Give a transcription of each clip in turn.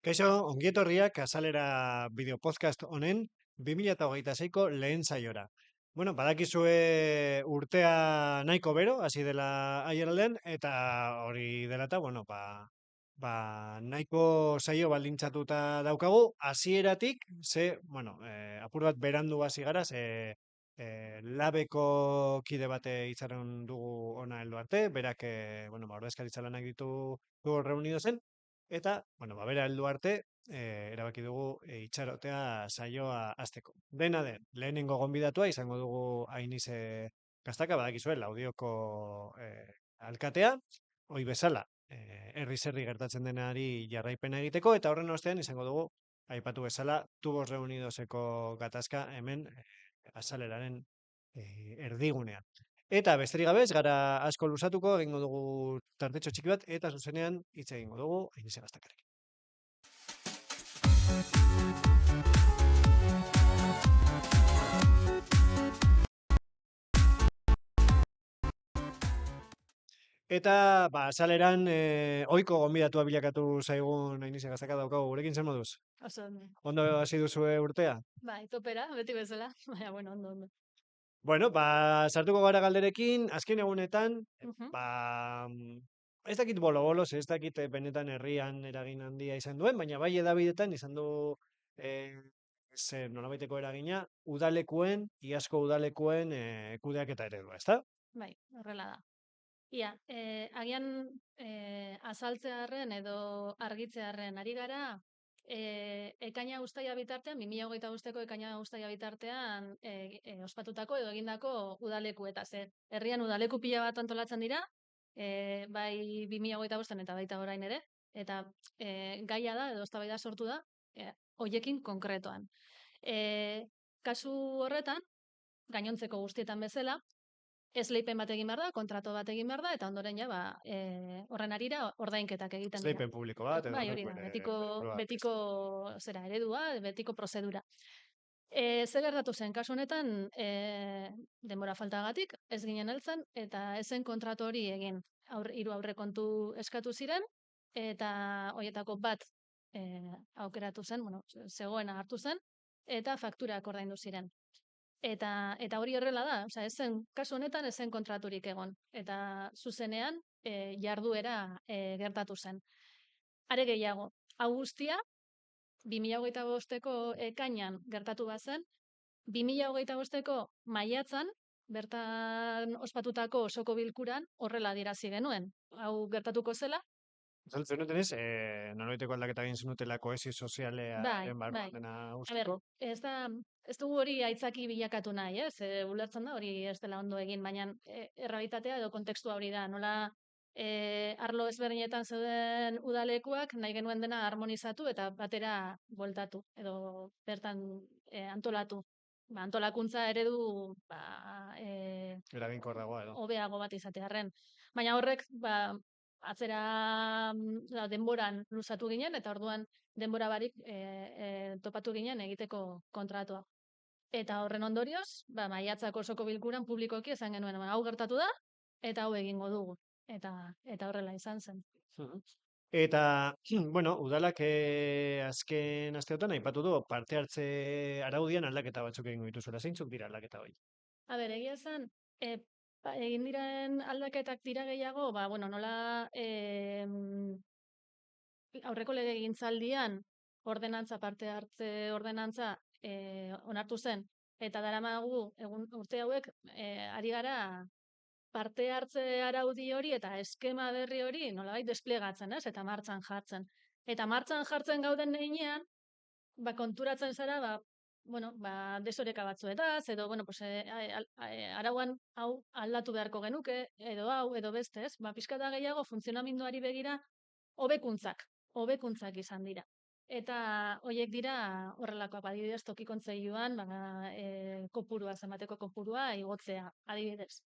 Kaixo, ongietorriak azalera bideopodcast honen 2026ko lehen saiora. Bueno, badakizue urtea nahiko bero, hasi dela aiaralden, eta hori dela eta, nahiko saio baldintzatuta daukagu, hasieratik, apur bat berandu hasi gara, labeko kide bate itxaron dugu ona heldu arte, berak, ordezkaritza lanak du reunido zen, eta, bera heldu arte, erabaki dugu itxarotea saioa hasteko. Dena den, lehenengo gonbidatua izango dugu Ainize Kastaka, badakizue, Laudioko alkatea, hoi bezala, herriz herri gertatzen denari jarraipena egiteko, eta horren ostean izango dugu, aipatu bezala, Tubos Reunidoseko gatazka hemen azaleraren erdigunean. Eta besterik gabe, ez gara asko luzatuko, egingo dugu tartetxo txiki bat, eta zuzenean hitz egingo dugu Ainize Kastakarekin. Eta, azaleran, ohiko gonbidatua bilakatu zaigun Ainize Kastaka daukagu, gurekin zer moduz? Oso ondo. Ondo hasi duzue urtea? Bai, topera, beti bezala. Baina, bueno, ondo. Bueno, sartuko gara galderekin, azken egunetan, Mhm. ez dakit bolo-boloz, ez dakit benetan herrian eragin handia izan duen, baina bai edabidetan izan du nolabaiteko eragina, iazko udalekuen kudeaketa eredua, ezta? Bai, horrela da. Ia, agian azaltzearren edo argitzearren ari gara, ekaina uztaila bitartean, 2025ko ekaina uztaila bitartean ospatutako edo egindako udalekuetaz. Herrian udaleku pila bat antolatzen dira, bai 2025an eta baita orain ere, eta gaia da edo eztabaida sortu da hoiekin konkretoan. Kasu horretan, gainontzeko guztietan bezala, esleipen bat egin behar da, kontrato bat egin behar da, eta ondoren ja, horren arira ordainketak egiten dira. Esleipen publiko bat, edo Bai, horrek hori da, bere betiko prueba. eredua, betiko prozedura. Zer gertatu zen, kasu honetan, denbora faltagatik, ez ginen heltzen, eta ezen kontratu hori egin. Hiru aurrekontu eskatu ziren, eta horietako bat aukeratu zen, zegoena hartu zen, eta fakturak ordaindu ziren. Eta hori horrela da, osea, kasu honetan ezen kontraturik egon, eta zuzenean jarduera gertatu zen. Are gehiago, hau guztia, 2025ko ekainan gertatu bazen, 2025ko maiatzan, bertan ospatutako osoko bilkuran horrela adierazi genuen. Hau gertatuko zela. Zaltzen dutenez, nolabaiteko aldaketa egin zenutela kohesio Bai, sozialearen barruan bai. dena A ber, usteko? ez dugu hori aitzaki bilakatu nahi, ez? Ulertzen da hori ez dela ondo egin, baina errealitatea edo kontekstua hori da. Nola arlo ezberdinetan zeuden udalekuak nahi genuen dena harmonizatu eta batera bueltatu edo bertan antolatu. Antolakuntza eredu Eraginkorragoa edo. hobeago bat izatearren. Baina horrek atzera denboran luzatu ginen, eta orduan denbora barik topatu ginen egiteko kontratua. Eta horren ondorioz, maiatzako osoko bilkuran publikoki esan genuen, hau gertatu da, eta hau egingo dugu. Eta horrela izan zen. Eta, udalak azken asteotan aipatu du parte hartze araudian aldaketa batzuk egingo dituzuela. Zeintzuk dira aldaketa hori? A ber, egia esan, egin diren aldaketak dira gehiago, nola aurreko legegintzaldian parte hartze ordenantza onartu zen, eta daramagu urte hauek ari gara parte hartze araudi hori eta eskema berri hori nolabait desplegatzen, ez? Eta martxan jartzen. Eta martxan jartzen gauden heinean, konturatzen zara, desoreka batzuetaz, edo, arauan hau aldatu beharko genuke, edo hau, edo beste, ez? Pixkata gehiago funtzionamenduari begira hobekuntzak izan dira. Eta horiek dira horrelakoak, adibidez, toki kontseiluan, kopurua, zenbateko kopurua igotzea, adibidez.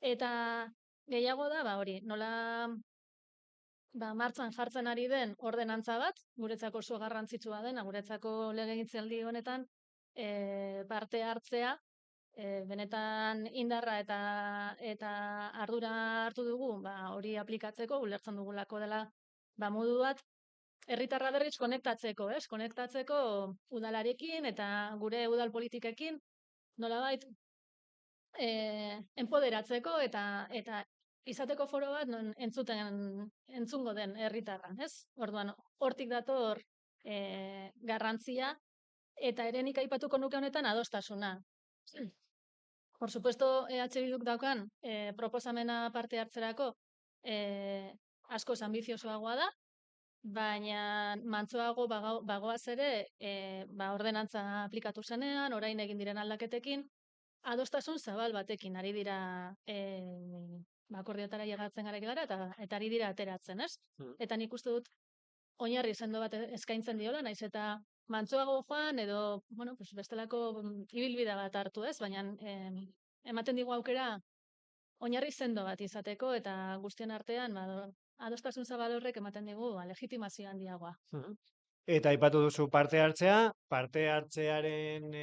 Eta gehiago da, hori, nola martxan jartzen ari den ordenantza bat, guretzako oso garrantzitsua dena, guretzako legegintzaldi honetan parte hartzea, benetan indarra eta ardura hartu dugu, hori aplikatzeko, ulertzen dugulako dela modu bat herritarra berriz konektatzeko, ez? Konektatzeko udalarekin eta gure udal politikekin nolabait enpoderatzeko eta izateko foro bat non entzungo den herritarra, ez? Orduan, hortik dator garrantzia eta ere nik aipatuko nuke honetan adostasuna. Por supuesto, EH Bilduk daukan proposamena parte hartzerako askoz ambiziosoagoa da, baina mantsoago bagoaz ere ordenantza aplikatu zenean, orain egin diren aldaketekin, adostasun zabal batekin ari dira akordiotara llegatzen gara eta ari dira ateratzen, ez? Eta nik uste dut oinarri sendo bat eskaintzen diola, naiz eta mantsoago joan edo, bueno, pues bestelako ibilbide bat hartu, ez? Baina ematen digu aukera oinarri sendo bat izateko eta guztien artean adostasun zabal horrek ematen digu legitimazio handiagoa. Eta aipatu duzu parte hartzearen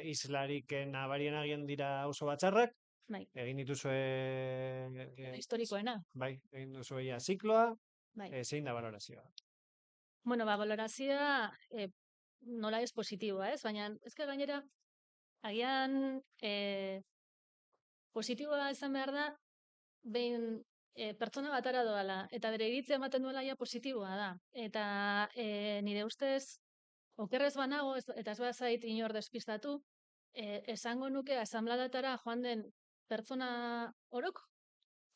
islarik nabarien agian dira auzo batzarrak, Bai. Egin dituzue... historikoena. Bai, egin duzue zikloa, bai. Zein da valorazioa? Bueno, valorazioa nola ez positiboa, ez? Baina, ezke gainera, agian positiboa izan behar da, behin pertsona batara doala, eta bere iritzia ematen duela ja positiboa da. Eta nire ustez, okerrez banago, eta ez bazait inor despistatu, esango nuke asambladatara joan den pertsona orok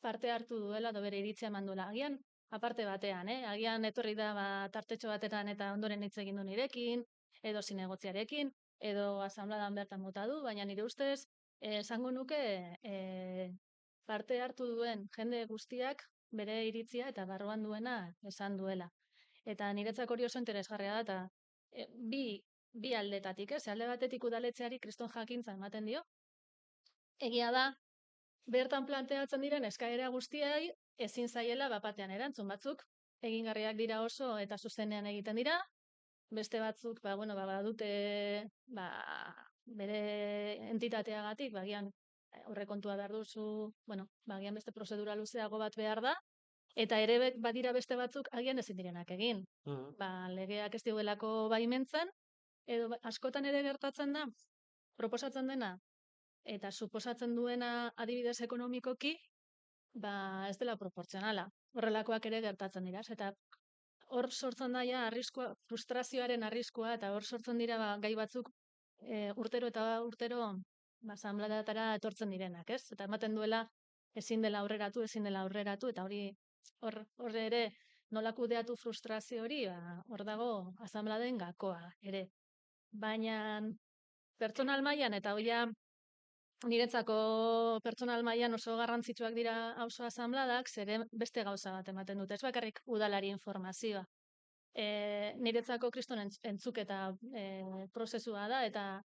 parte hartu duela edo bere iritzia eman duela. Agian, aparte batean, agian etorri da tartetxo batetan eta ondoren hitz egin du nirekin, edo zinegotziarekin, edo asambladan bertan bota du, baina nire ustez, esango nuke parte hartu duen jende guztiak bere iritzia eta barruan duena esan duela. Eta niretzak hori oso interesgarria da, eta bi aldetatik, alde batetik udaletxeari kriston jakintza ematen dio. Egia da, bertan planteatzen diren eskaera guztiai ezin zaiela bapatean erantzun, batzuk egingarriak dira oso eta zuzenean egiten dira, beste batzuk badute bere entitateagatik, bagian aurrekontua behar duzu, bagian beste prozedura luzeago bat behar da, eta ere badira beste batzuk agian ezin direnak egin. Legeak ez diogelako baimentzen, edo askotan ere gertatzen da, proposatzen dena, eta suposatzen duena adibidez ekonomikoki, ez dela proportzionala. Horrelakoak ere gertatzen dira. Eta hor sortzen da arriskua, frustrazioaren arriskua, eta hor sortzen dira gai batzuk urtero eta urtero asanbladatara etortzen direnak, ez? Eta ematen duela ezin dela aurreratu, eta hor ere nola kudeatu frustrazio hori, hor dago asanbladen gakoa ere. Baina pertsonal mailan eta hoia niretzako pertsonal mailan oso garrantzitsuak dira auzo asanbladak, zeren beste gauza bat ematen dute, ez bakarrik udalari informazioa. Niretzako kriston entzuketa prozesua da, eta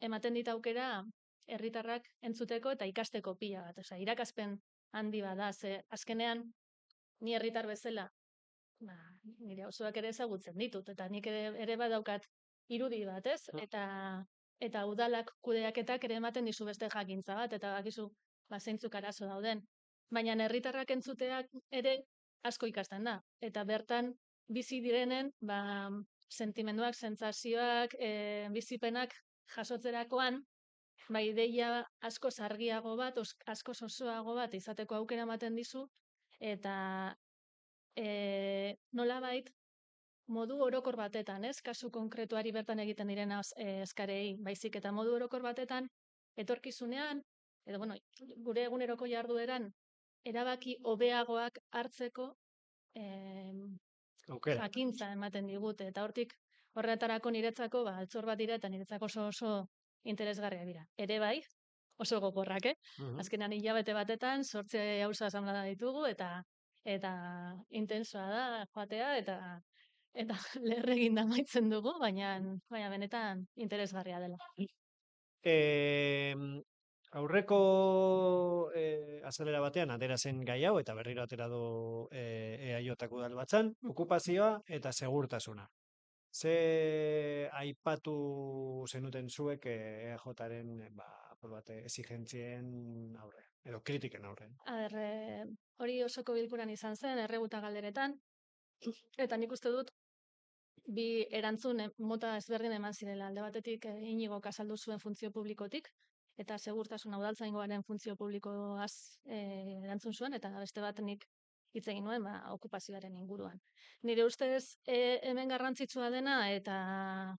ematen dit aukera herritarrak entzuteko eta ikasteko pila bat. Osea, irakaspen handi bada, ze azkenean ni herritar bezala, nire auzoak ere ezagutzen ditut, eta nik ere badaukat irudi bat, ez? Eta udalak kudeaketak ere ematen dizu beste jakintza bat, eta bakizu zeintzuk arazo dauden. Baina herritarrak entzuteak ere asko ikasten da. Eta bertan bizi direnen sentimenduak, sentsazioak, bizipenak jasotzerakoan, ideia asko argiago bat, asko osoago bat izateko aukera ematen dizu, eta nolabait modu orokor batetan, ez? Kasu konkretuari bertan egiten diren eskarei, baizik eta modu orokor batetan, etorkizunean, edo gure eguneroko jardueran, erabaki hobeagoak hartzeko jakintza ematen digute, eta horretarako niretzako altzor bat dira, eta niretzako oso interesgarria dira. Ere bai, oso gogorrak, Azkenan hilabete batetan, 8 auzo asanblada ditugu, eta intensoa da joatea, eta leher egin amaitzen dugu, baina benetan interesgarria dela. Aurreko azalera batean atera zen gai hau, eta berriro atera du EAJak udalbatzan, okupazioa eta segurtasuna. Ze aipatu zenuten zuek EAJaren exigentzien aurrean, edo kritiken aurrean? Hori osoko bilkuran izan zen, erreguta galderetan, Eta nik uste dut, bi erantzun mota ezberdin eman zirela. Alde batetik Iñigok azaldu zuen funtzio publikotik, eta segurtasun udaltzaingoaren funtzio publikoaz erantzun zuen, eta beste bat nik hitz egin nuen okupazioaren inguruan. Nire ustez hemen garrantzitsua dena, eta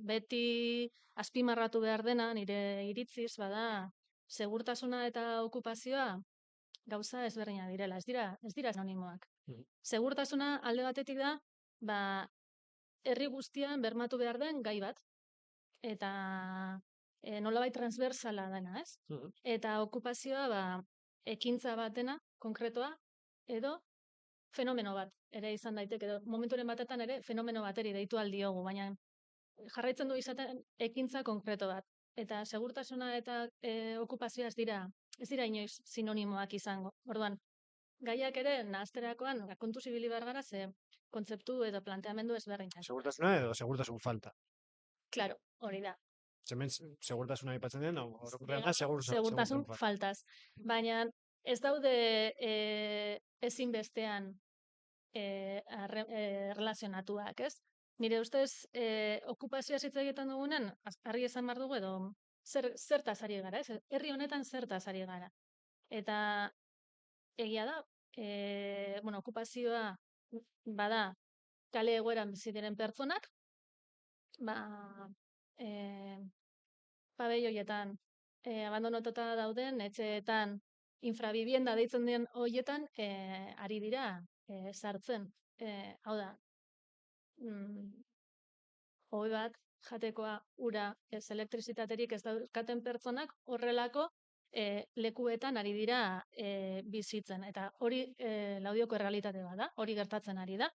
beti azpimarratu behar dena, nire iritziz, bada, segurtasuna eta okupazioa gauza ezberdina direla, ez dira sinonimoak. Segurtasuna alde batetik da, herri guztian bermatu behar den gai bat, eta nolabait transversala dena, ez? Eta okupazioa, ekintza batena, konkretoa, edo fenomeno bat, ere izan daiteke, edo momenturen batetan ere fenomeno bateri deitu aldiogu, baina jarraitzen du izaten ekintza konkreto bat. Eta segurtasuna eta okupazioa ez dira inoiz sinonimoak izango. Orduan, gaiak ere nahazterakoan kontuz ibili behar gara, ze kontzeptu edo planteamendu ezberdinak. Segurtasuna edo segurtasun falta. Claro, hori da. Hemen segurtasuna aipatzen den, segurtasun faltaz. Baina ez daude ezinbestean relazionatuak, ez? Nire ustez, okupazioa hitz egiten dugunen, argi esan behar dugu edo zertaz ari gara, ez? Herri honetan zertaz ari gara. Eta egia da, okupazioa bada kale egoeran bizi diren pertsonak, pabelloietan abandonatuta dauden, etxeetan infravivienda deitzen den hoietan ari dira sartzen. Hau da, hoi bat, jatekoa, ura, ez elektrizitaterik ez daukaten pertsonak horrelako lekuetan ari dira bizitzen. Eta hori Laudioko errealitate bat da, hori gertatzen ari da.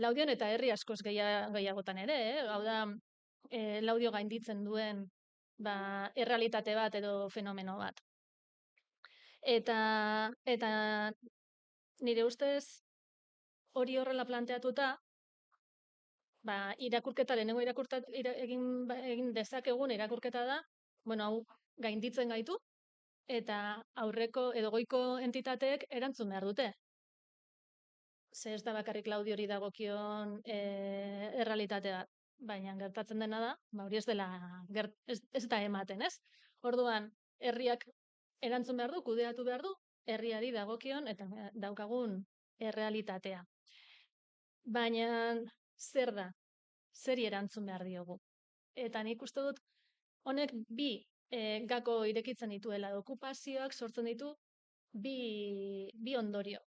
Laudion eta herri askoz gehiagotan ere, hau da, Laudio gainditzen duen errealitate bat edo fenomeno bat. Eta nire ustez hori horrela planteatuta, irakurketa, lehenengo egin dezakegun irakurketa da, hau gainditzen gaitu, eta aurreko edo goiko entitateek erantzun behar dute. Ze ez da bakarrik Laudiori dagokion errealitate bat, baina gertatzen dena da, hori ez da ematen, ez? Orduan, herriak erantzun behar du, kudeatu behar du, herriari dagokion eta daukagun errealitatea. Baina zer da? Zeri erantzun behar diogu? Eta nik uste dut, honek bi gako irekitzen dituela, okupazioak sortzen ditu bi ondorio.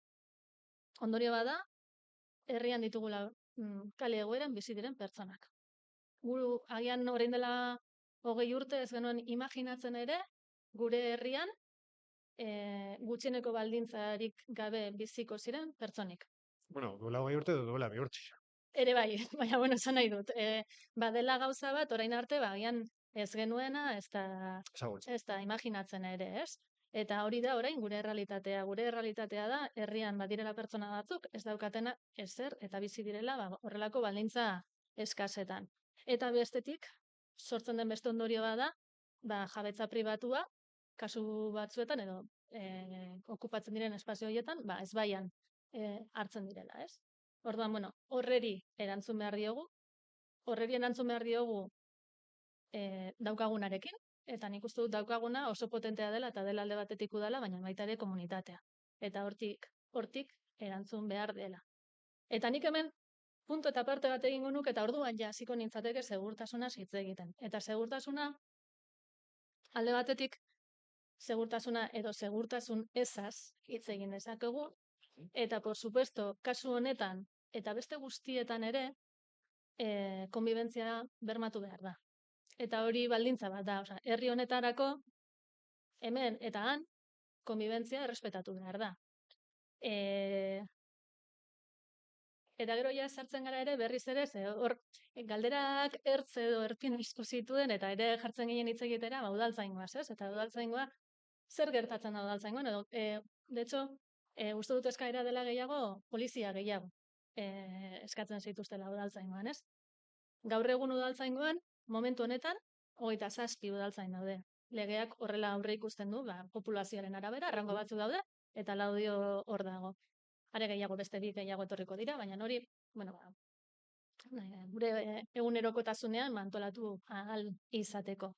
Ondorio bada, herrian ditugula kale egoeran bizi diren pertsonak. Guru agian orain dela 20 urte ez genuen imaginatzen ere, gure herrian gutxieneko baldintzarik gabe biziko ziren pertsonik. Duela 20 urte edo duela 2 urte. Ere bai, baina esan nahi dut. Badela gauza bat, orain arte, agian ez genuena, ez da imaginatzen ere, ez? Eta hori da orain gure errealitatea. Gure errealitatea da, herrian badirela pertsona batzuk, ez daukatena ezer, eta bizi direla horrelako baldintza eskasetan. Eta bestetik, sortzen den beste ondorio bada, jabetza pribatua, kasu batzuetan, edo okupatzen diren espazio horietan, ez baian hartzen direla, ez? Orduan, horreri erantzun behar diogu daukagunarekin, eta nik uste dut daukaguna oso potentea dela eta dela alde batetik udala, baina baita ere komunitatea. Eta hortik erantzun behar dela. Eta nik hemen punto eta parte bat egingo nuke, eta orduan hasiko nintzateke segurtasuna hitz egiten. Eta segurtasuna alde batetik segurtasuna edo segurtasun ezaz hitz egin dezakegu, eta por supuesto, kasu honetan eta beste guztietan ere konbibentzia bermatu behar da. Eta hori baldintza bat da, herri honetarako hemen eta han konbibentzia errespetatu behar da. Eta gero ja sartzen gara ere berriz ere, hor galderak ertz edo erpin asko zituen, eta ere jartzen ginen hitz egitera, udaltzaingoaz, ez? Eta udaltzaingoa, zer gertatzen da udaltzaingoan? De hecho, uste dut eskaera dela gehiago, polizia gehiago eskatzen zituztela udaltzaingoan, ez? Gaur egun udaltzaingoan, momentu honetan, 27 udaltzain daude. Legeak horrela aurre ikusten du, populazioaren arabera, rango batzu daude, eta Laudio hor dago. are gehiago beste bi gehiago etorriko dira, baina hori, bueno, gure egunerokotasunean mantolatu ahal izateko.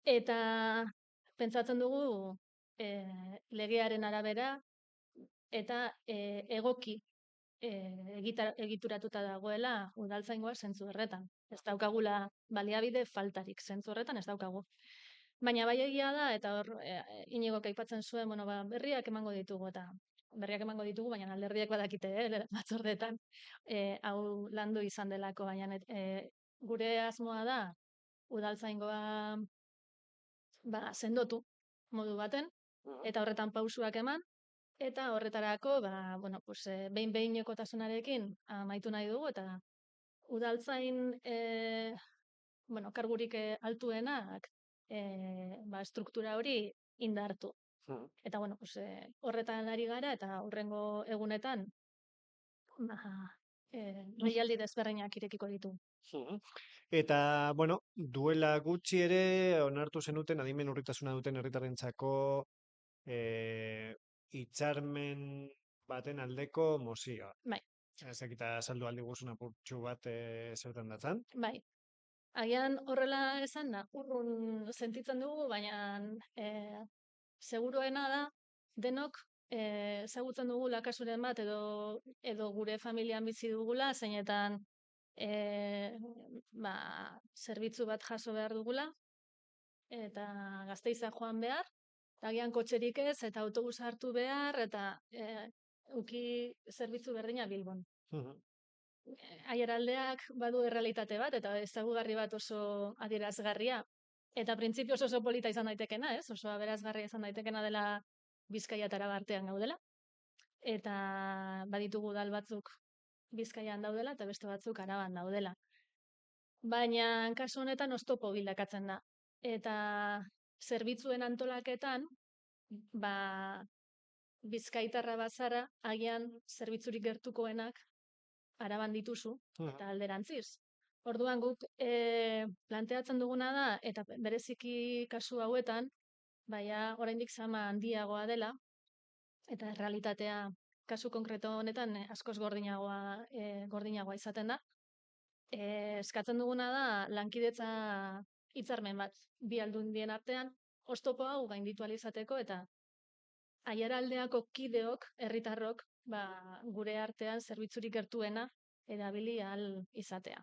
Eta pentsatzen dugu legearen arabera eta egoki egituratuta dagoela udaltzaingoa zentzu horretan. Ez daukagula baliabide faltarik zentzu horretan, ez daukagu. Baina bai egia da, eta hor Iñigok aipatzen zuen, bueno, berriak emango ditugu, baina alderdiak badakite, batzordeetan hau landu izan delako, baina gure asmoa da udaltzaingoa sendotu modu baten, eta horretan pausuak eman, eta horretarako, bueno, pues, behin-behinekotasunarekin amaitu nahi dugu, eta udaltzain, bueno, kargurik altuenak, struktura hori indartu. Eta, bueno, pues, horretan ari gara, eta hurrengo egunetan, deialdi desberdinak irekiko ditu. Eta, bueno, duela gutxi ere onartu zenuten adimen urritasuna duten herritarrentzako hitzarmen baten aldeko mozioa. Bai. Ezakita saldu aldi guzun apurtxu bat zertan datzan. Bai. Agian horrela esan da, urrun sentitzen dugu, baina seguruena da, denok ezagutzen dugula kasuren bat edo gure familian bizi dugula, zeinetan zerbitzu bat jaso behar dugula, eta Gasteiza joan behar, eta agian kotxerik ez, eta autobus hartu behar, eta uki zerbitzu berdina Bilbon. Aieraldeak badu errealitate bat, eta ezagugarri bat oso adierazgarria, eta printzipioz oso polita izan daitekena, ez? Oso aberazgarria izan daitekena dela Bizkaia eta Araba artean gaudela, eta baditugu udal batzuk Bizkaian daudela, eta beste batzuk Araban daudela. Baina kasu honetan oztopo bilakatzen da. Eta zerbitzuen antolaketan, Bizkaitarra bazara, agian zerbitzurik gertukoenak Araban dituzu, eta alderantziz. Orduan guk planteatzen duguna da, eta bereziki kasu hauetan, oraindik zama handiagoa dela, eta realitatea kasu konkreto honetan askoz gordinagoa izaten da. Eskatzen duguna da lankidetza hitzarmen bat bi aldundien artean, oztopo hau gainditu ahal izateko, eta aiaraldeako kideok, herritarrok, gure artean zerbitzurik gertuena erabili ahal izatea.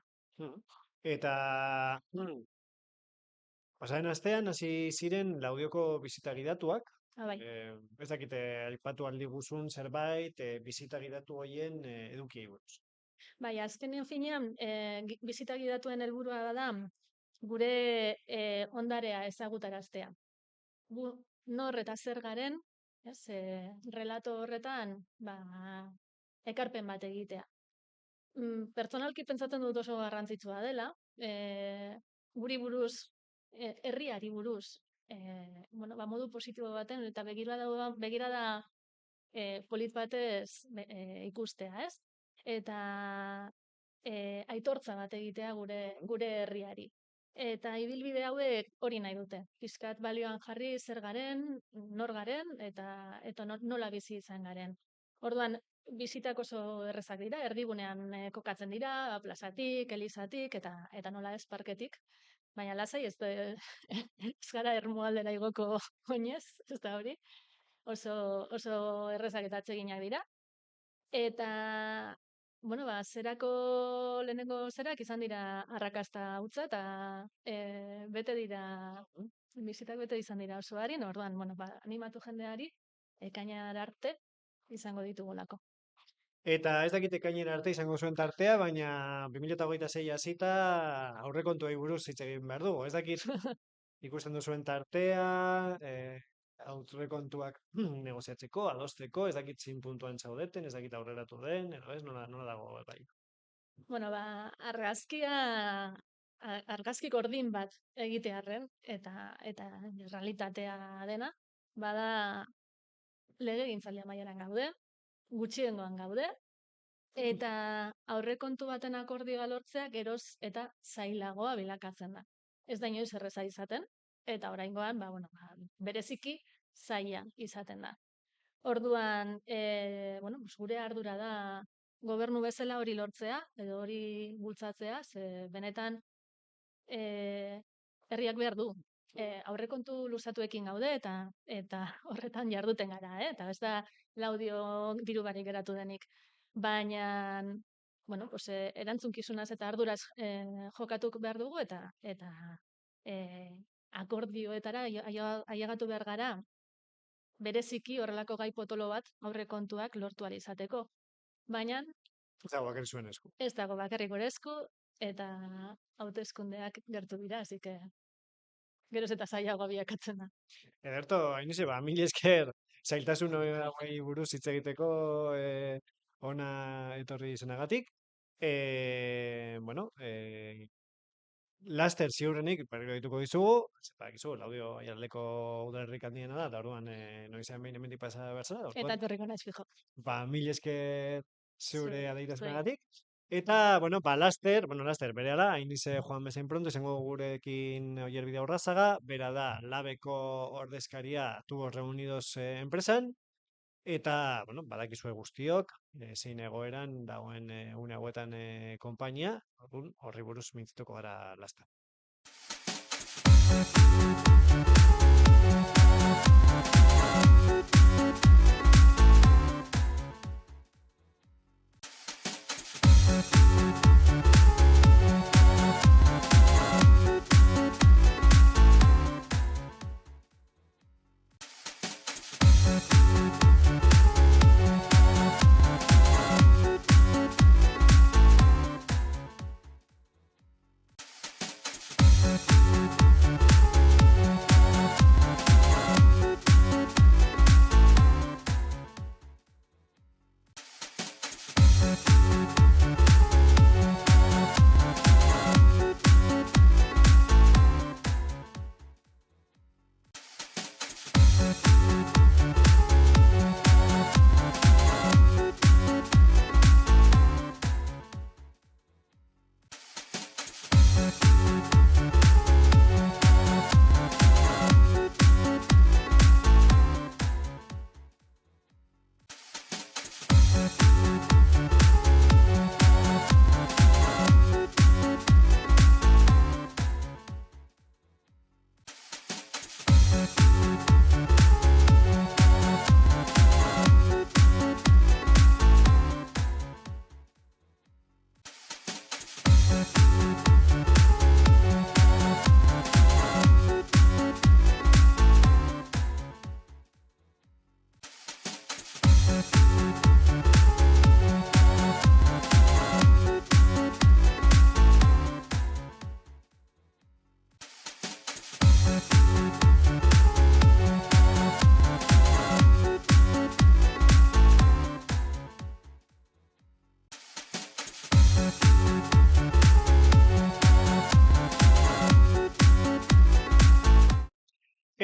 Eta pasaren astean hasi ziren Laudioko bisitagidatuak. Bai. Ez dakite aipatu aldi guzun zerbait bisitagidatu horien edukiei buruz. Bai, azkenen finean bisitagidatuen helburua da gure ondarea ezagutaraztea. Gu nor eta zer garen, relato horretan ekarpen bat egitea. Pertsonalki pentsatzen dut oso garrantzitsua dela, guri buruz, herriari buruz, modu positibo baten, eta begirada polit batez ikustea, ez? Eta aitortza bat egitea gure herriari. Eta ibilbide hauek hori nahi dute. Pizkat balioan jarri zer garen, nor garen, eta nola bizi izan garen. Orduan, bizitak oso errezak dira, erdigunean kokatzen dira, plazatik, elizatik, eta nola ez parketik. Baina lasai ez gara ermualdera igoko oinez, ez da hori. Oso errezak eta atseginak dira. Eta, bueno, zerako lehenengo zerak izan dira arrakasta hutsa, eta bete dira, bizitak bete izan dira oso harin, orduan, bueno, animatu jendeari, ekainar arte izango ditugulako. Eta ez dakit ekainera arte izango zuen tartea, baina 2026 hasita aurrekontuei buruz hitz egin behar dugu. Ez dakit ikusten duzuen tartea, aurrekontuak negoziatzeko, adosteko, ez dakit zin puntuan zaudeten, ez dakit aurreratu den, edo ez, nola dago bai. Bueno, argazki gordin bat egitearren, eta realitatea dena, bada legegintzaile amaieran gaude, gutxiengoan gaude, eta aurrekontu baten akordioa lortzea geroz eta zailagoa bilakatzen da. Ez da inoiz erreza izaten, eta oraingoan, bereziki zaila izaten da. Orduan, bueno, gure ardura da gobernu bezala hori lortzea, edo hori bultzatzea, ze benetan herriak behar du. Aurrekontu luzatuekin gaude eta horretan jarduten gara, eta ez da laudio diru barik geratu denik. Baina, bueno, pues, erantzunkizunaz eta arduraz jokatuk behar dugu eta akordioetara ailegatu behar gara bereziki horrelako gai potolo bat aurrekontuak lortu ahal izateko. Baina Ez dago bakarrik zuen esku. ez dago bakarrik gure esku eta hauteskundeak gertu dira, así que geroz eta zailagoa bilakatzen da. Ederto, Ainhoa, ba, mila esker zailtasun hauei buruz hitz egiteko ona etorri izanagatik. Bueno, laster ziurrenik berriro dituko dizugu, badakizu, Laudio Aiaraldeko udalerrik handiena da, eta orduan noizean behin hemendik pasa behar zara, Eta etorriko naiz fijo. ba, mila esker zure Zuei. adierazpenagatik. Eta, bueno, ba, laster, berehala, Ainize joan bezain pronto, izango gurekin Oier Bidaurrazaga, bera da, labeko ordezkaria Tubos Reunidos enpresan, eta, bueno, badakizue guztiok, zein egoeran dagoen une hauetan konpainia, orduan, horri buruz mintzituko gara laster.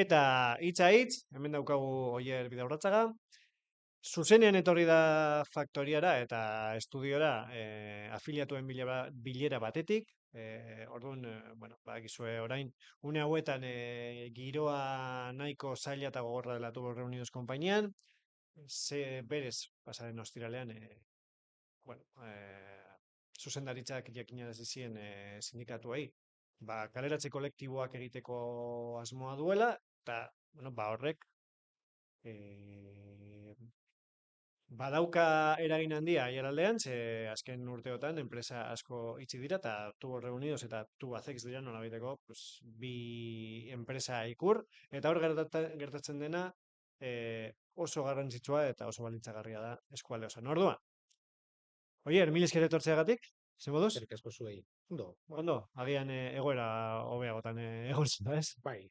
Eta hitza hitz, hemen daukagu Oier Bidaurratzaga, zuzenean etorri da faktoriara eta estudiora afiliatuen bilera batetik, orduan, bueno, badakizue orain, une hauetan giroa nahiko zaila eta gogorra dela Tubos Reunidos konpainian, berez, pasaren ostiralean, bueno, zuzendaritzak jakinarazi zien sindikatuei, ba, kaleratze kolektiboak egiteko asmoa duela, eta, bueno, ba, horrek badauka eragin handia aiaraldean, ze azken urteotan enpresa asko itxi dira, eta Tubos Reunidos eta Tubacex dira nolabaiteko, pues, bi enpresa ikur, eta hor gertatzen dena oso garrantzitsua eta oso balitzagarria da eskualde osoan. Orduan, Oier, mil esker etortzeagatik, ze moduz? Eskerrik asko zuei. Ondo, Ondo, agian egoera hobeagotan egon zela, ez? bai.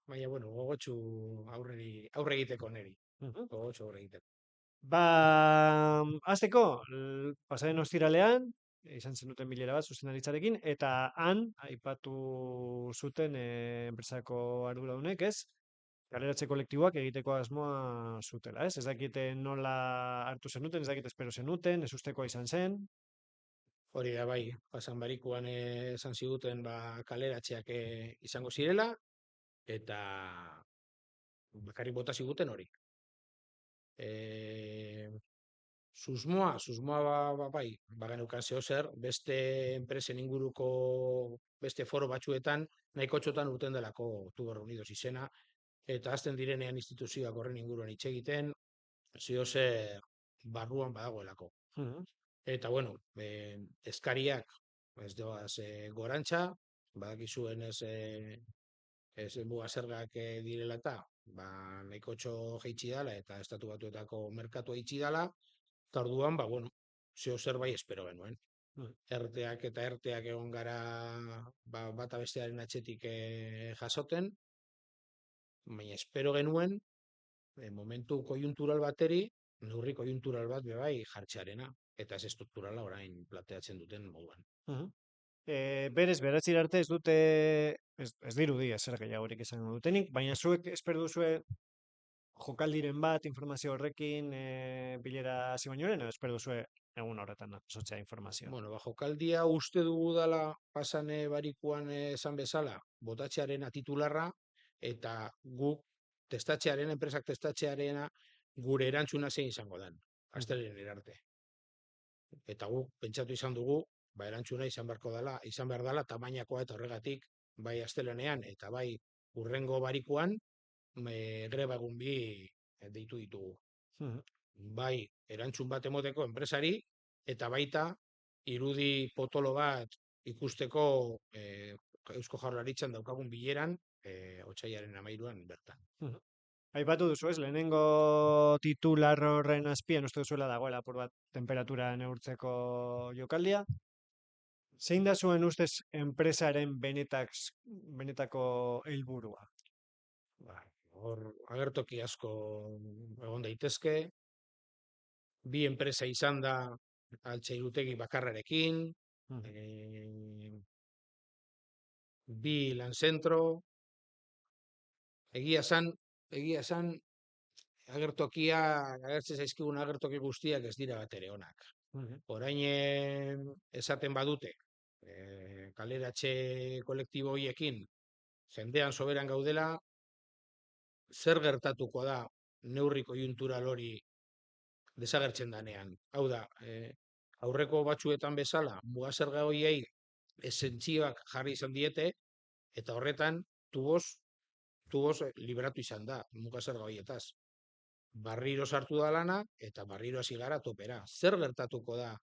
Baina, bueno, gogotsu aurre egiteko neri. Mhm. Gogotsu aurre egiteko. Ba, hasteko, pasaren ostiralean, izan zenuten bilera bat zuzendaritzarekin, eta han, aipatu zuten enpresako arduradunek, ez? Kaleratze kolektiboak egiteko asmoa zutela, ez? Ez dakite nola hartu zenuten, ez dakite espero zenuten, ez ustekoa izan zen. Hori da, bai, pasan barikuan esan ziguten kaleratzeak izango zirela, eta bakarrik bota ziguten hori. susmoa bai, bageneukan zeo zer, beste enpresen inguruko beste foro batzuetan, nahiko txotan urten delako Tuber Unidos izena, eta azten direnean instituzioak horren inguruan hitz egiten, zeo zer barruan badagoelako. Eta bueno, eskariak ez doaz gorantza, badakizuen ez muga zergak direla eta, nahiko txo jeitsi dala eta estatu batuetako merkatua itxi dala, eta orduan, bueno, zeo zer bai espero genuen. Erteak eta erteak egon gara bata bestearen atxetik jasoten, baina espero genuen, momentu koiuntural bateri, neurri koiuntural bat bai jartxearena, eta ez estrukturala orain plateatzen duten moduan. Berez, beratzir arte ez dute, ez dirudi ezer gehiagorik izango dutenik, baina zuek espero duzue jokaldiren bat informazio horrekin bilera hasi baino lehen, edo espero duzue egun horretan jasotzea informazioa. Bueno, jokaldia uste dugu dala pasan barikuan esan bezala, botatxearena titularra, eta guk enpresak testatxearena gure erantzuna zein izango den, astelehenera arte. Eta guk pentsatu izan dugu, erantzuna izan behar dela tamainakoa eta horregatik, bai astelehenean eta bai hurrengo barikuan, greba egun bi deitu ditugu. Bai erantzun bat emoteko enpresari, eta baita irudi potolo bat ikusteko Eusko Jaurlaritzan daukagun bileran, otsailaren 13an bertan. Aipatu duzu ez, lehenengo titular horren azpian uste duzuela dagoela apur bat temperatura neurtzeko jokaldia. Zein da zuen ustez enpresaren benetako helburua? Hor agertoki asko egon daitezke, bi enpresa izan da altzairutegi bakarrarekin, bi lanzentro, egia esan agertzen zaizkigun agertoki guztiak ez dira bat ere onak. Orain esaten badute, kaleratxe kolektibo horiekin jendean soberan gaudela, zer gertatuko da neurri koiuntural hori desagertzen danean. Hau da, aurreko batzuetan bezala, muga zerga horiei esentzioak jarri izan diete, eta horretan tuboz liberatu izan da, muga zerga horietaz. Barriro sartu da lana, eta barriro hasi gara topera. Zer gertatuko da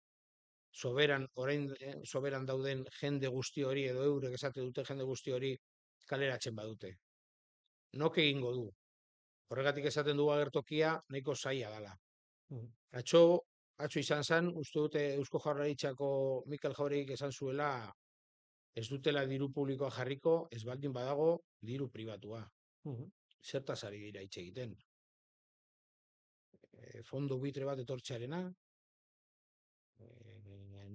orain soberan dauden jende guzti hori, edo eurek esate dute jende guzti hori kaleratzen badute? Nok egingo du? Horregatik esaten dugu agertokia nahiko zaila dela. Atzo izan zen, uste dute Eusko Jaurlaritzako Mikel Jauregik esan zuela ez dutela diru publikoa jarriko, ez baldin badago diru pribatua. Zertaz ari dira hitz egiten. Fondo buitre bat etortzearena,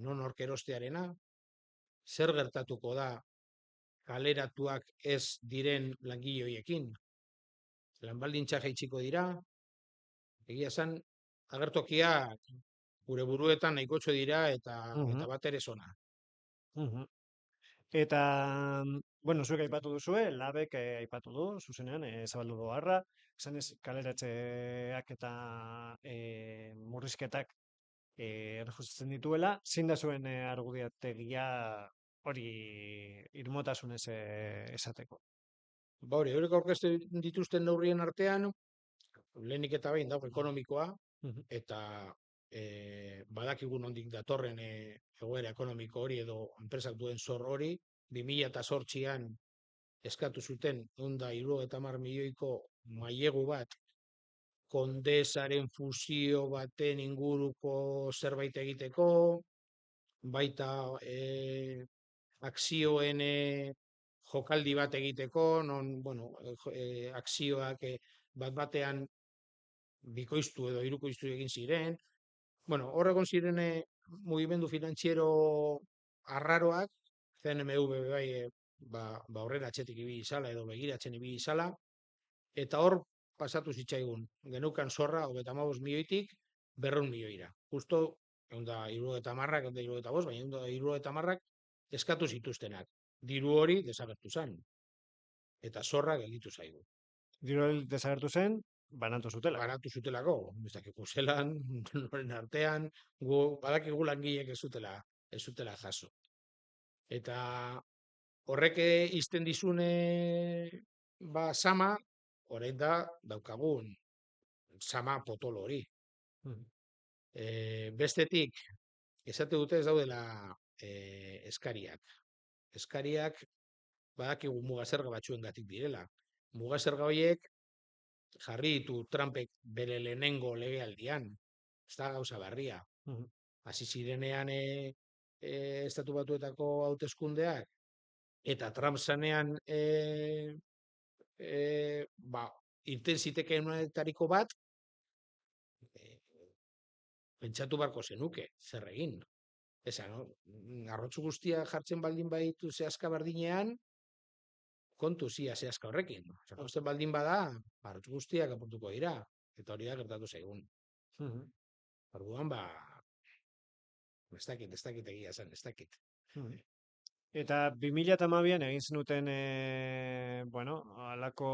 non orkerostearena, zer gertatuko da kaleratuak ez diren langile horiekin, lanbaldintza jaitsiko dira, egia esan, agertokia gure buruetan nahikotxo dira eta bat ere zona. Eta, bueno, zuek aipatu duzue, labek aipatu du, zuzenean, zabaldu du harra, esan ez kaleratzeak eta murrizketak errejustatzen dituela, zein da zuen argudiategia hori irmotasunez esateko? Hori, horrek aurkeztu dituzten neurrien artean, lehenik eta behin dago ekonomikoa, eta badakigu nondik datorren egoera ekonomiko hori edo enpresak duen zor hori, 2008an eskatu zuten 170 milioiko mailegu bat Kondesaren fusio baten inguruko zerbait egiteko, baita akzioen jokaldi bat egiteko, non, bueno, akzioak bat-batean bikoiztu edo hirukoiztu egin ziren. Bueno, hor egon ziren mugimendu finantziero arraroak, CNMV bai horrela atxetik ibili izala edo begiratzen ibili izala, eta hor pasatu zitzaigun, genukan zorra 35 milioitik 200 milioira. Justo, 170, 175, baina 170 eskatu zituztenak. Diru hori desagertu zen. Eta zorra gelditu zaigu. Diru hori desagertu zen, banatu zutela. Banatu zutelako, ez dakigu zelan, noren artean, badakigu langileek ez zutela jaso. Eta horrek izten dizune sama, orain daukagun sama potolo hori. Bestetik, esate dute ez daudela eskariak. Eskariak badakigu mugazerga batzuengatik direla. Mugazerga horiek jarri ditu Trumpek bere lehenengo legealdian. Ez da gauza berria. Hasi zirenean Estatu Batuetako hauteskundeak eta Trump zanean irten zitekeenetariko bat pentsatu barko zenuke, zer egin. Arrotzu guztia jartzen baldin baditu zehazka berdinean, kontu zia zehazka horrekin. Jartzen baldin bada, arrotzu guztiak apurtuko dira. Eta hori da gertatu zaigun. Orduan, ez dakit egia zen, ez dakit. Eta 2012an egin zenuten, halako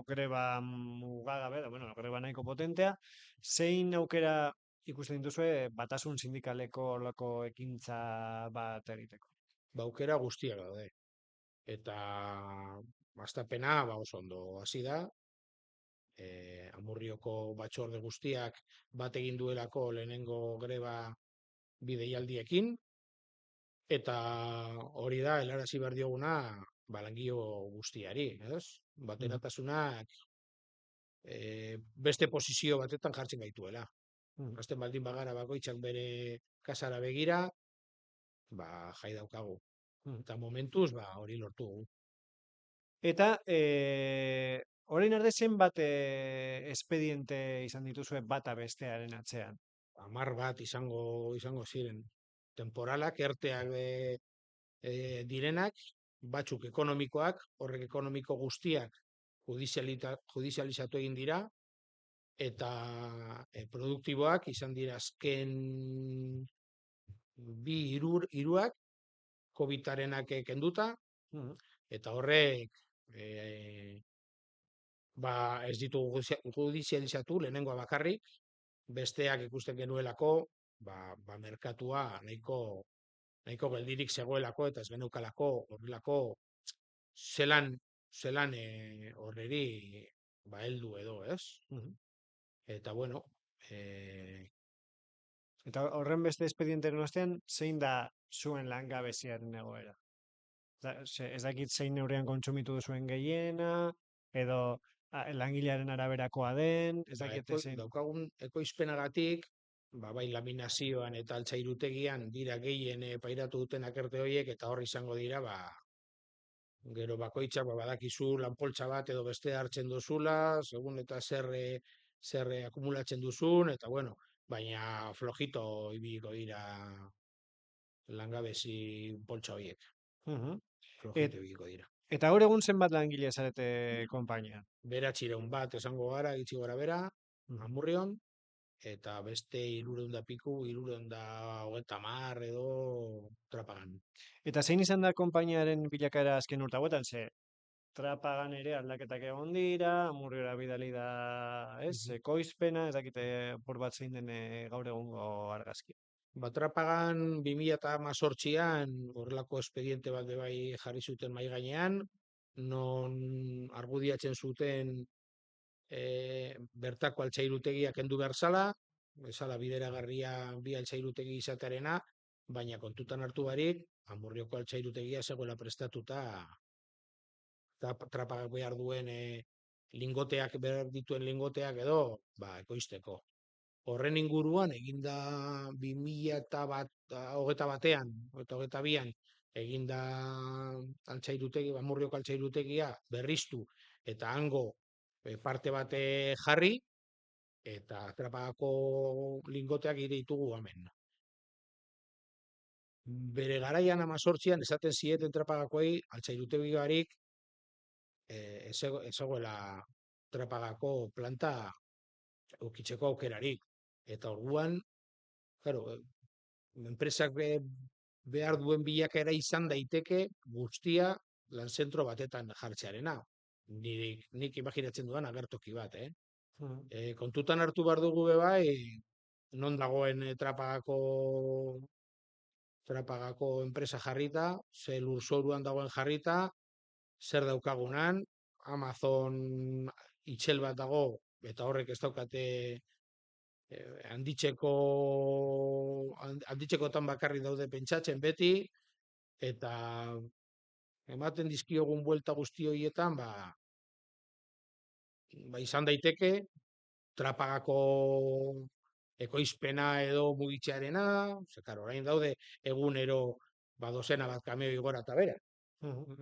greba mugagabe, greba nahiko potentea, zein aukera ikusten dituzue batasun sindikaleko olako ekintza bat egiteko? Aukera guztiak daude. Eta hastapena oso ondo hasi da. Amurrioko batzorde guztiak bat egin duelako lehenengo greba bideialdiekin. Eta hori da, helarazi behar dioguna, langile guztiari, ez? Bateratasunak beste posizio batetan jartzen gaituela. Hasten baldin bagara bakoitzak bere kasara begira, jai daukagu. Eta momentuz, hori lortu dugu. Eta orain arte zenbat espediente izan dituzue bata bestearen atzean? 10 bat izango ziren. Temporalak, erteak direnak, batzuk ekonomikoak, horrek ekonomiko guztiak judizializatu egin dira, eta produktiboak izan dira azken 2-3 COVID-arenak kenduta, eta horrek ez ditugu judizializatu lehenengoa bakarrik, besteak ikusten genuelako, merkatua nahiko geldirik zegoelako eta ez geneukalako horrelako zelan horreri heldu edo, ez? Eta bueno, eta horren beste espedienteren ostean, zein da zuen langabeziaren egoera? Ez dakit zein neurrian kontsumitu duzuen gehiena, edo langilearen araberakoa den, ez dakit zein. Daukagun ekoizpenagatik, bai laminazioan eta altzairutegian dira gehien pairatu duten akerte horiek, eta hor izango dira, gero bakoitzak badakizu lanpoltsa bat edo beste hartzen duzula, segun eta zer akumulatzen duzun, eta bueno, baina flojito ibiliko dira langabezi poltsa horiek. Flojito ibiliko dira. Eta gaur egun zenbat langile zarete konpainian? 900 bat esango gara, gitxi gora bera, Amurrion, eta beste 300 piku, 330 edo Trapagan. Eta zein izan da konpainiaren bilakaera azken urte hauetan? Ze Trapagan ere aldaketak egon dira, Amurriora bidali da, ekoizpena, ez dakite por bat zein den gaur egungo argazki. Trapagan 2018an horrelako espediente bat bai jarri zuten mahai gainean, non argudiatzen zuten bertako altzairutegia kendu behar zala, bezala bideragarria bi altzairutegi izatearena, baina kontutan hartu barik, Amurrioko altzairutegia zegoela prestatuta Trapagak behar duen lingoteak, behar dituen lingoteak edo, ekoizteko. Horren inguruan, eginda 2021an, eta 2022an, eginda Amurrioko altzairutegia berriztu, eta hango parte bate jarri, eta Trapagako lingoteak ditugu hemen. Bere garaian 18an esaten zieten Trapagakoei altzairutegi barik ez zegoela Trapagako planta ukitzeko aukerarik. Eta orduan, enpresak behar duen bilakaera izan daiteke guztia lanzentro batetan jartzearena. Nik imaginatzen dudan agertoki bat, Kontutan hartu behar dugu be bai, non dagoen Trapagako enpresa jarrita, ze lurzoruan dagoen jarrita, zer daukagunan, Amazon itxel bat dago, eta horrek ez daukate handitzekotan bakarrik daude pentsatzen beti, eta ematen dizkiogun buelta guzti horietan, ba izan daiteke, Trapagako ekoizpena edo mugitzearena, ze karo, orain daude egunero dozena bat kamioi gora eta bera,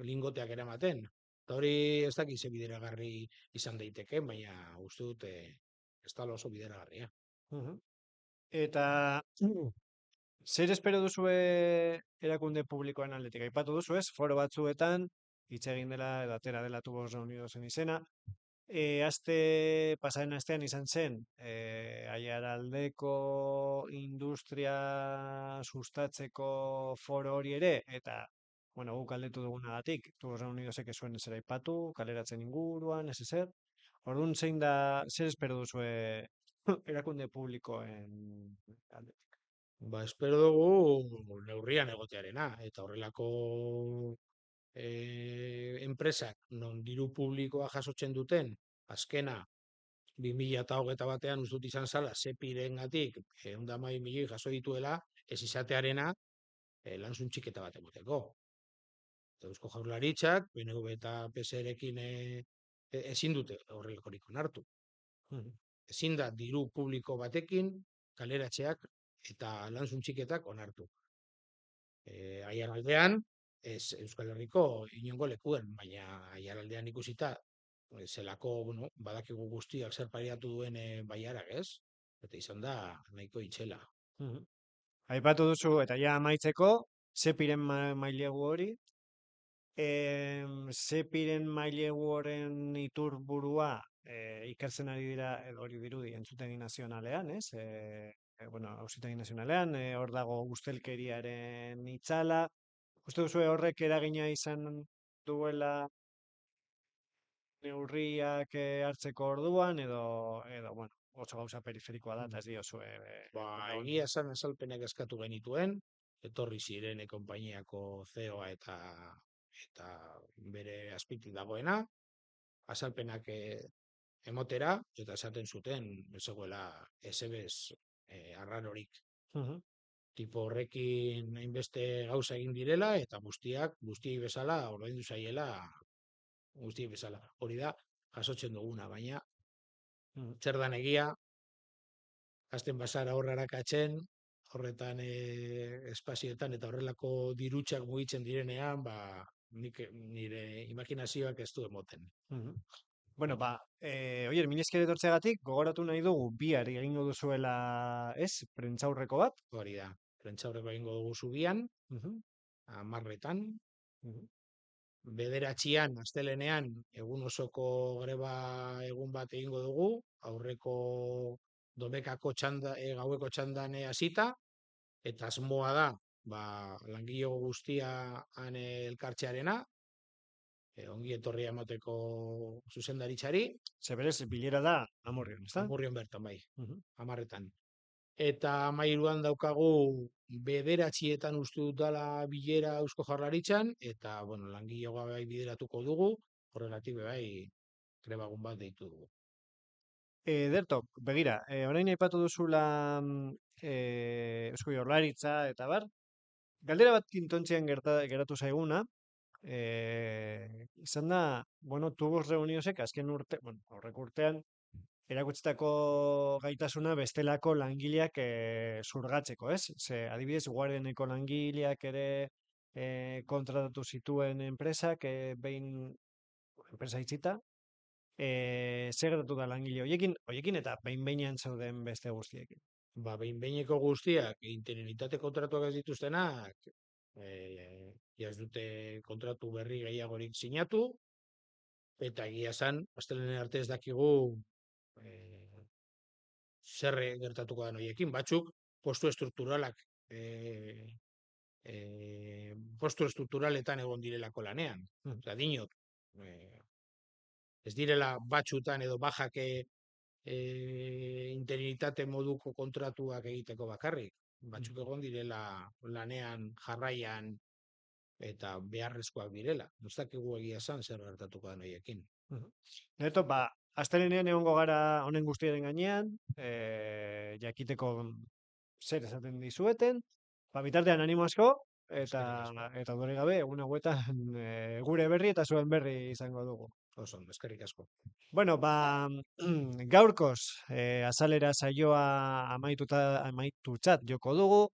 lingoteak eramaten. Eta hori ez dakit ze bideragarri izan daiteke, baina uste dut ez da oso bideragarria. Eta zer espero duzue erakunde publikoen aldetik? Aipatu duzu ez, foro batzuetan, hitz egin dela edo atera dela Tubos Reunidosen izena. Pasaren astean izan zen, Aiaraldeko industria sustatzeko foro hori ere, eta, bueno, guk galdetu dugunagatik, Tubos Reunidosek ez zuen ezer aipatu, kaleratzen inguruan, ez ezer. Orduan zer espero duzue erakunde publikoen aldetik? Ba, espero dugu neurrian egotearena, eta horrelako enpresak non diru publikoa jasotzen duten, azkena 2021 uste dut izan zala, sepirengatik 112 milioi jaso dituela, ez izatearena lan suntxiketa bat emoteko. Eta Eusko Jaurlaritzak, PNV eta PSRekin ezin dute horrelakorik onartu. Ezin da diru publiko batekin kaleratzeak eta lan suntxiketak onartu. Aiaraldean, ez Euskal Herriko inongo lekuen, baina Aiaraldean ikusita zelako, bueno, badakigu guztiak zer pariatu duen baiarak, ez? Eta izan da nahiko itxela. Aipatu duzu, eta ja amaitzeko, sepiren mailegu hori. Sepiren mailegu horren iturburua ikertzen ari dira, edo hori dirudi, entzutegi nazionalean, ez? Bueno, auzitegi nazionalean, hor dago ustelkeriaren itzala. Uste duzu horrek eragina izan duela neurriak hartzeko orduan, edo bueno, oso gauza periferikoa da, eta ez diozue. Egia esan azalpenak eskatu genituen, etorri ziren konpainiako CEO-a eta bere azpitik dagoena, azalpenak emotera, eta esaten zuten, ez zegoela esebez arrarorik. Tipo horrekin hainbeste gauza egin direla, eta guztiei bezala, ordaindu zaiela, guztiei bezala. Hori da, jasotzen duguna, baina zer dan egia, hasten bazara horrarakatzen, horretan espazioetan eta horrelako dirutxak mugitzen direnean, nire imaginazioak ez du emoten. Bueno, oier, minezkere etortzeagatik, gogoratu nahi dugu bihar egingo duzuela, ez, prentzaurreko bat? Hori da, prentzaurreko egingo dugu zubian, 10:00, bederatzian, astelenean, egun osoko greba egun bat egingo dugu, aurreko domekako gaueko txandan hasita, eta asmoa da, langile guztia han elkartzearena, ongi etorria emateko zuzendaritzari. Zeberez, bilera da Amurrion, ez da? Amurrion bertan, bai, 10:00. Eta 13:00 daukagu 9:00 uste dut dala bilera Eusko Jaurlaritzan, eta, bueno, langilegoa bai bideratuko dugu, horregatik bai, grebagun bat deitu dugu. Dertok, begira, orain aipatu duzula Eusko Jaurlaritza eta bar, galdera bat kintontzian geratu zaiguna, izan da, bueno, Tubos Reuniosek azken aurreko urtean, erakutsitako gaitasuna bestelako langileak zurgatzeko, ez? Ze, adibidez, Guardianeko langileak ere kontratatu zituen enpresak, behin enpresa itxita, zer gertatu da langile horiekin eta behin-behinean zeuden beste guztiekin. Behin-behineko guztiak, interinitate kontratuak ez dituztenak, ez dute kontratu berri gehiagorik sinatu, eta egia esan, astelehen arte ez dakigu zer gertatuko da horiekin. Batzuk, postu estrukturaletan egon direlako lanean. Osa, dinot, ez direla batxutan edo bajake interinitate moduko kontratuak egiteko bakarrik. Batzuk egon direla lanean, jarraian, eta beharrezkoak direla. Ez dakigu egia esan zer gertatuko den horiekin. Neto, astelehenean egongo gara honen guztiaren gainean, jakiteko zer esaten dizueten, bitartean animo asko, eta dure gabe, egun hauetan gure berri eta zuen berri izango dugu. Oso, eskerrik asko. Bueno, gaurkoz, azalera saioa amaitutzat joko dugu.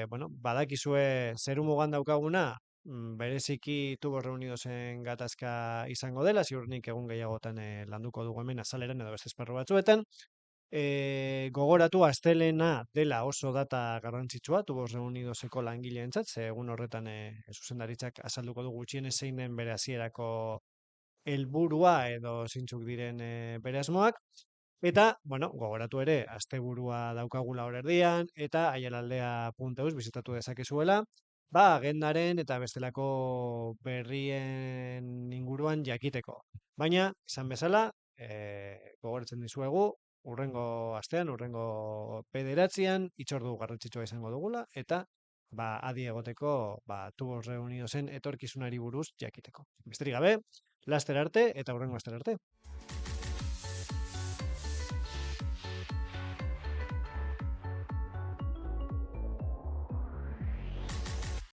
Bueno, badakizue zerumugan daukaguna, bereziki tubos reunidosen gatazka izango dela, ziurrenik egun gehiagotan landuko dugu hemen azaleran edo beste esparru batzuetan. Gogoratu astelena dela oso data garrantzitsua tubos reunidoseko langileentzat, ze egun horretan zuzendaritzak azalduko du gutxienez zein den bere hasierako helburua edo zeintzuk diren bere asmoak. Eta, bueno, gogoratu ere, asteburua daukagula hor erdian, eta aielaldea.eus bizitatu dezakezuela, agendaren eta bestelako berrien inguruan jakiteko. Baina, izan bezala, gogoratzen dizuegu, urrengo astean, urrengo pederatzean, itzordu garrantzitsua izango dugula, eta adi egoteko tubos reunidosen etorkizunari buruz jakiteko. Besterik gabe, laster arte eta urrengo aster arte.